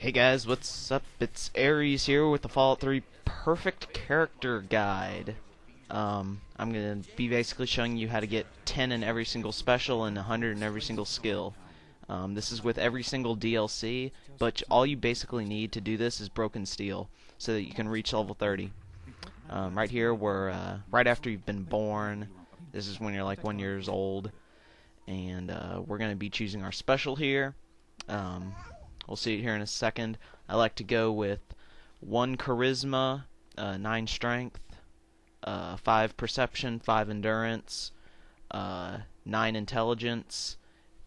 Hey guys, what's up? It's Aries here with the Fallout 3 Perfect Character Guide. I'm gonna be basically showing you how to get 10 in every single special and 100 in every single skill. This is with every single DLC, but all you basically need to do this is Broken Steel, so that you can reach level 30. Right here, we're right after you've been born. This is when you're like 1 year old, and we're gonna be choosing our special here. We'll see it here in a second. I like to go with 1 charisma, 9 strength, 5 perception, 5 endurance, 9 intelligence,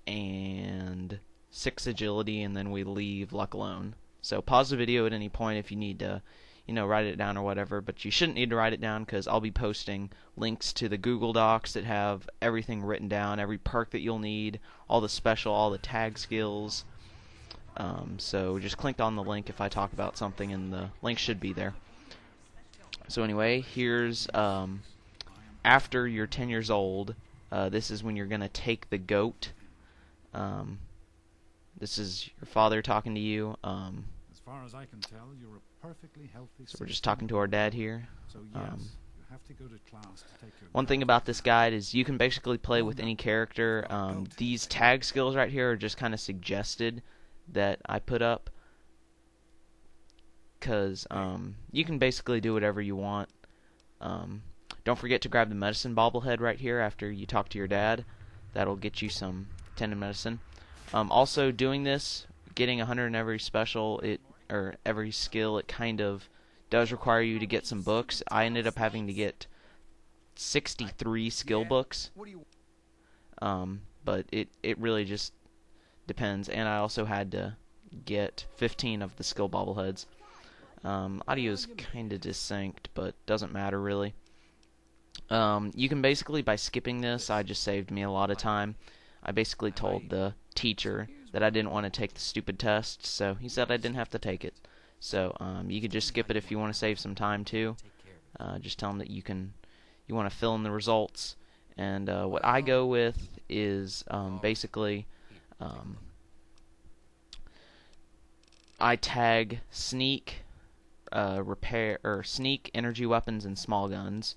and 6 agility, and then we leave luck alone. So pause the video at any point if you need to, write it down or whatever, but you shouldn't need to write it down because I'll be posting links to the Google Docs that have everything written down, every perk that you'll need, all the special, all the tag skills. So just click on the link if I talk about something, and the link should be there. So anyway, here's after you're 10 years old. This is when you're gonna take the goat. This is your father talking to you. As far as I can tell, you're a perfectly healthy. So we're just talking to our dad here. So yes, you have to go to class to take your. One thing about this guide is you can basically play with any character. These tag skills right here are just kind of suggested that I put up, because you can basically do whatever you want. Don't forget to grab the medicine bobblehead right here after you talk to your dad. That'll get you some 10 in medicine. Also, doing this, getting 100 in every special, or every skill, it kind of does require you to get some books. I ended up having to get 63 skill books, but it really just depends. And I also had to get 15 of the skill bobbleheads. Audio is kind of desynced, but doesn't matter really. You can basically, by skipping this, I just saved me a lot of time. I basically told the teacher that I didn't want to take the stupid test, so he said I didn't have to take it. So you could just skip it if you want to save some time too. Just tell them that you want to fill in the results. And what I go with is basically I tag sneak, repair, or sneak, energy weapons, and small guns.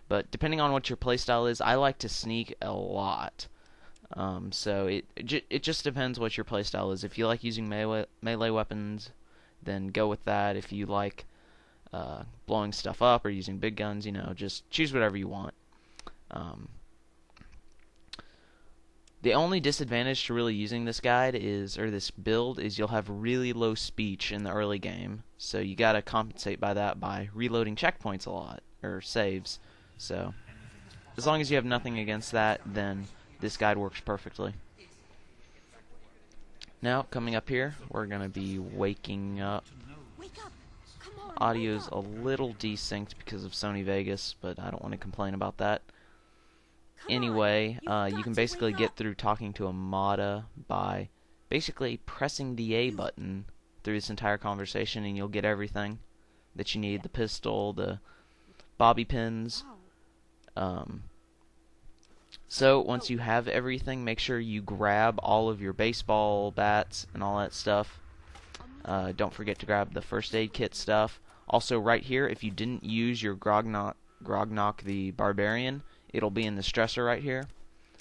But depending on what your playstyle is, I like to sneak a lot. So it just depends what your playstyle is. If you like using melee weapons, then go with that. If you like blowing stuff up or using big guns, just choose whatever you want. The only disadvantage to really using this guide or this build is you'll have really low speech in the early game. So you gotta compensate by that by reloading checkpoints a lot, or saves. So as long as you have nothing against that, then this guide works perfectly. Now, coming up here, we're gonna be waking up. Audio's a little desynced because of Sony Vegas, but I don't want to complain about that. Anyway, you can basically get through talking to Amada by basically pressing the A button through this entire conversation, and you'll get everything that you need: the pistol, the bobby pins. So once you have everything, make sure you grab all of your baseball bats and all that stuff. Don't forget to grab the first aid kit stuff. Also, right here, if you didn't use your Grognok the Barbarian, it'll be in the stressor right here.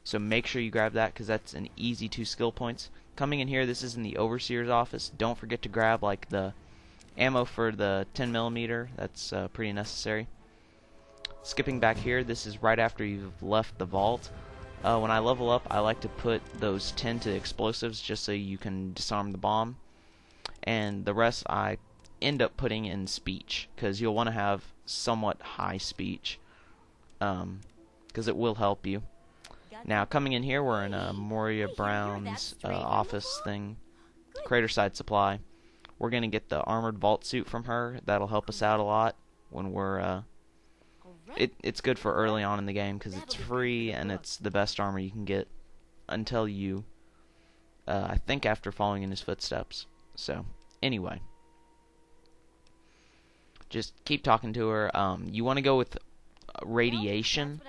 So make sure you grab that, because that's an easy 2 skill points. Coming in here, this is in the Overseer's office. Don't forget to grab like the ammo for the 10mm. That's pretty necessary. Skipping back here, this is right after you've left the vault. When I level up, I like to put those 10 to explosives just so you can disarm the bomb. And the rest I end up putting in speech, because you'll want to have somewhat high speech, because it will help you. Now, coming in here, we're in Moria Brown's office thing, Craterside Supply. We're going to get the armored vault suit from her. That'll help us out a lot when we're it's good for early on in the game, because it's free and it's the best armor you can get until you I think after following in his footsteps. So anyway, just keep talking to her. You want to go with radiation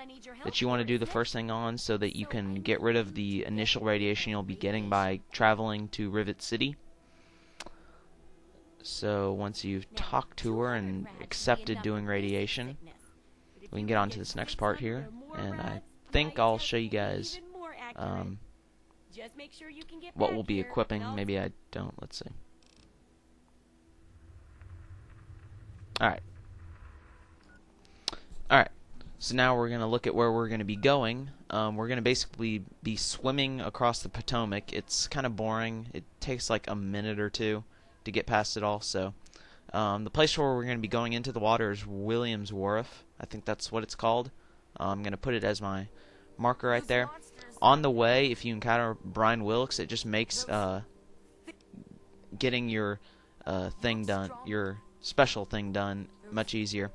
that you want to do the first thing on, so that you can get rid of the initial radiation you'll be getting by traveling to Rivet City. So once you've talked to her and accepted doing radiation, we can get on to this next part here, and I think I'll show you guys what we'll be equipping. Maybe I don't. Let's see. Alright. Alright. So now we're going to look at where we're going to be going. We're going to basically be swimming across the Potomac. It's kind of boring. It takes like a minute or two to get past it all. So the place where we're going to be going into the water is Williams Wharf. I think that's what it's called. I'm going to put it as my marker right there. On the way, if you encounter Brian Wilkes, it just makes getting your thing done, your special thing done, much easier.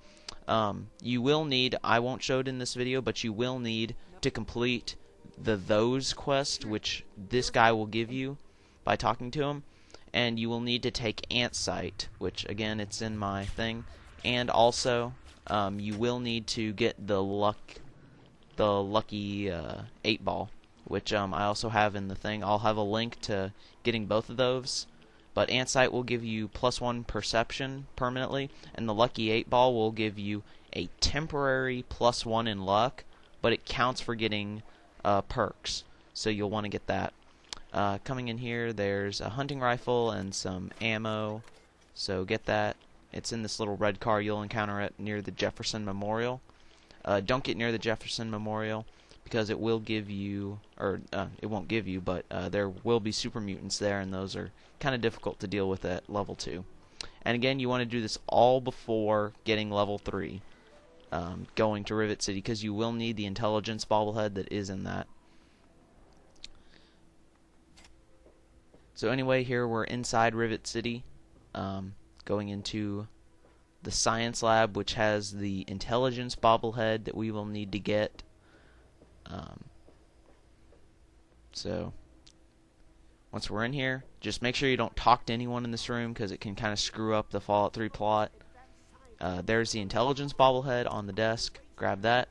You will need, I won't show it in this video, but you will need to complete the Those quest, which this guy will give you by talking to him. And you will need to take Ant-Site, which again, it's in my thing. And also, you will need to get the lucky 8-ball, which I also have in the thing. I'll have a link to getting both of those. But Ant-Site will give you +1 perception permanently, and the lucky 8-ball will give you a temporary +1 in luck, but it counts for getting perks, so you'll want to get that. Coming in here, there's a hunting rifle and some ammo, so get that. It's in this little red car. You'll encounter it near the Jefferson Memorial. Don't get near the Jefferson Memorial, because it will give you, or it won't give you, but there will be super mutants there, and those are kind of difficult to deal with at level 2. And again, you want to do this all before getting level 3, going to Rivet City, because you will need the intelligence bobblehead that is in that. So anyway, here we're inside Rivet City, going into the science lab, which has the intelligence bobblehead that we will need to get. So once we're in here, just make sure you don't talk to anyone in this room, because it can kind of screw up the Fallout 3 plot. There's the intelligence bobblehead on the desk. Grab that.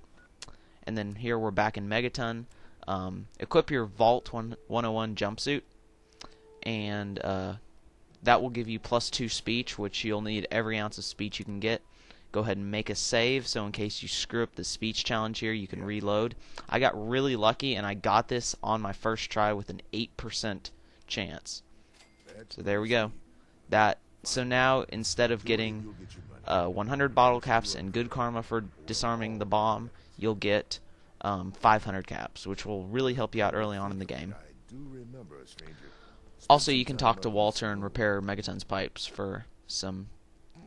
And then here we're back in Megaton. Equip your Vault 101 jumpsuit, and that will give you +2 speech, which you'll need every ounce of speech you can get. Go ahead and make a save, so in case you screw up the speech challenge here, you can reload. I got really lucky, and I got this on my first try with an 8% chance. So there we go. So now, instead of getting 100 bottle caps and good karma for disarming the bomb, you'll get 500 caps, which will really help you out early on in the game. Also, you can talk to Walter and repair Megaton's pipes for some,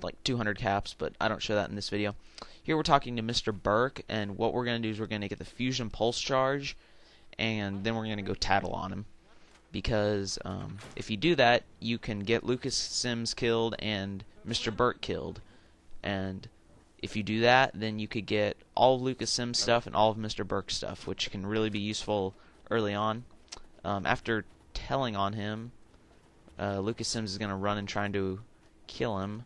like 200 caps, but I don't show that in this video. Here we're talking to Mr. Burke, and what we're going to do is we're going to get the fusion pulse charge, and then we're going to go tattle on him. Because if you do that, you can get Lucas Sims killed and Mr. Burke killed. And if you do that, then you could get all of Lucas Sims stuff and all of Mr. Burke's stuff, which can really be useful early on. After telling on him, Lucas Sims is going to run and try to kill him.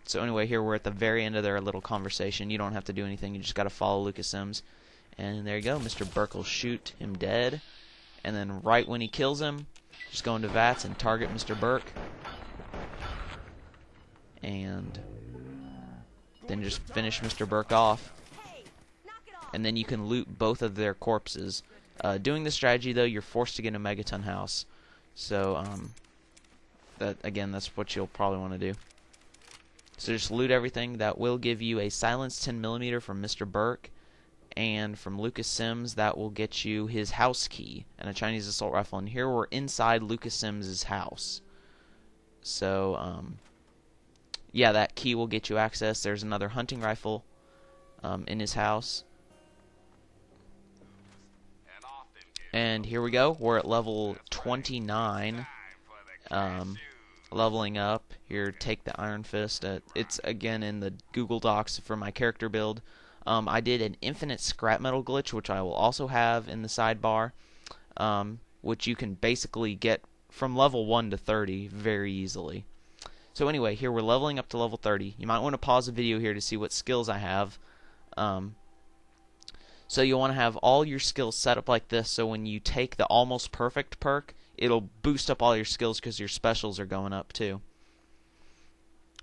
So anyway, here we're at the very end of their little conversation. You don't have to do anything. You just got to follow Lucas Sims. And there you go. Mr. Burke will shoot him dead. And then right when he kills him, just go into VATS and target Mr. Burke. And then just finish Mr. Burke off. And then you can loot both of their corpses. Doing this strategy, though, you're forced to get a Megaton house. So, that's what you'll probably want to do. So just loot everything. That will give you a silenced 10mm from Mr. Burke. And from Lucas Sims, that will get you his house key and a Chinese assault rifle. And here we're inside Lucas Sims' house. So, yeah, that key will get you access. There's another hunting rifle in his house. And here we go. We're at level 29. Leveling up. Here, take the Iron Fist. It's, again, in the Google Docs for my character build. I did an infinite scrap metal glitch, which I will also have in the sidebar, which you can basically get from level 1 to 30 very easily. So anyway, here we're leveling up to level 30. You might want to pause the video here to see what skills I have. So you'll want to have all your skills set up like this, so when you take the Almost Perfect perk, it'll boost up all your skills because your specials are going up too.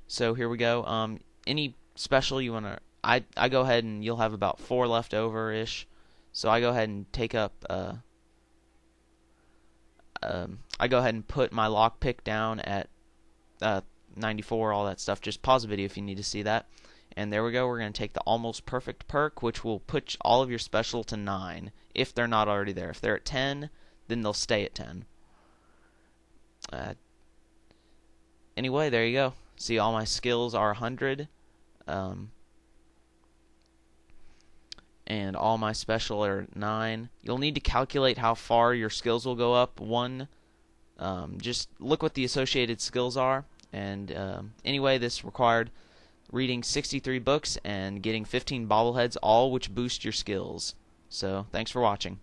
So here we go. Any special you wanna, I go ahead and you'll have about 4 left over ish. So I go ahead and take up. I go ahead and put my lockpick down at uh, 94. All that stuff. Just pause the video if you need to see that. And there we go. We're gonna take the almost perfect perk, which will put all of your special to 9 if they're not already there. If they're at 10, then they'll stay at 10. Anyway, there you go. See, all my skills are 100. And all my special are 9. You'll need to calculate how far your skills will go up. Just look what the associated skills are. And anyway, this required reading 63 books and getting 15 bobbleheads, all which boost your skills. So, thanks for watching.